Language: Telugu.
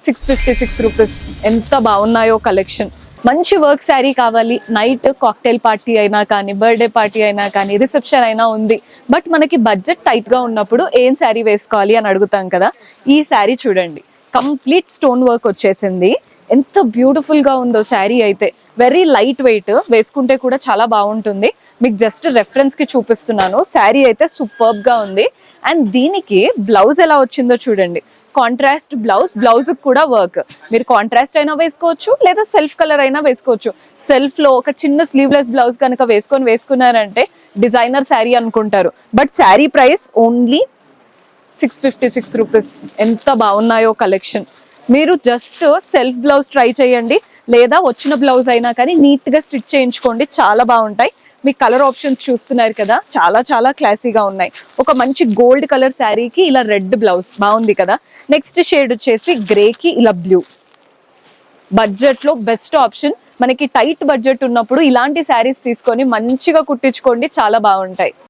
656 రూపీస్. ఎంత బాగున్నాయో కలెక్షన్. మంచి వర్క్ శారీ కావాలి, నైట్ కాక్టైల్ పార్టీ అయినా కానీ, బర్త్డే పార్టీ అయినా కానీ, రిసెప్షన్ అయినా ఉంది, బట్ మనకి బడ్జెట్ టైట్ గా ఉన్నప్పుడు ఏం శారీ వేసుకోవాలి అని అడుగుతాం కదా. ఈ శారీ చూడండి, కంప్లీట్ స్టోన్ వర్క్ వచ్చేసింది. ఎంత బ్యూటిఫుల్ గా ఉందో శారీ అయితే. వెరీ లైట్ వెయిట్, వేసుకుంటే కూడా చాలా బాగుంటుంది. మీకు జస్ట్ రెఫరెన్స్ కి చూపిస్తున్నాను. శారీ అయితే సూపర్బ్ గా ఉంది. అండ్ దీనికి బ్లౌజ్ ఎలా వచ్చిందో చూడండి. కాంట్రాస్ట్ బ్లౌజ్ కూడా వర్క్. మీరు కాంట్రాస్ట్ అయినా వేసుకోవచ్చు, లేదా సెల్ఫ్ కలర్ అయినా వేసుకోవచ్చు. సెల్ఫ్ లో ఒక చిన్న స్లీవ్లెస్ బ్లౌజ్ కనుక వేసుకున్నారంటే డిజైనర్ శారీ అనుకుంటారు. But sari price only 656 rupees. ఎంత బాగున్నాయో కలెక్షన్. మీరు జస్ట్ సెల్ఫ్ బ్లౌజ్ ట్రై చేయండి, లేదా వచ్చిన బ్లౌజ్ అయినా కానీ నీట్ గా స్టిచ్ చేయించుకోండి, చాలా బాగుంటాయి. మీ కలర్ ఆప్షన్స్ చూస్తున్నారు కదా, చాలా చాలా క్లాసీగా ఉన్నాయి. ఒక మంచి గోల్డ్ కలర్ శారీకి ఇలా రెడ్ బ్లౌజ్ బాగుంది కదా. నెక్స్ట్ షేడ్ వచ్చేసి గ్రేకి ఇలా బ్లూ. బడ్జెట్ లో బెస్ట్ ఆప్షన్. మనకి టైట్ బడ్జెట్ ఉన్నప్పుడు ఇలాంటి శారీస్ తీసుకొని మంచిగా కుట్టించుకోండి, చాలా బాగుంటాయి.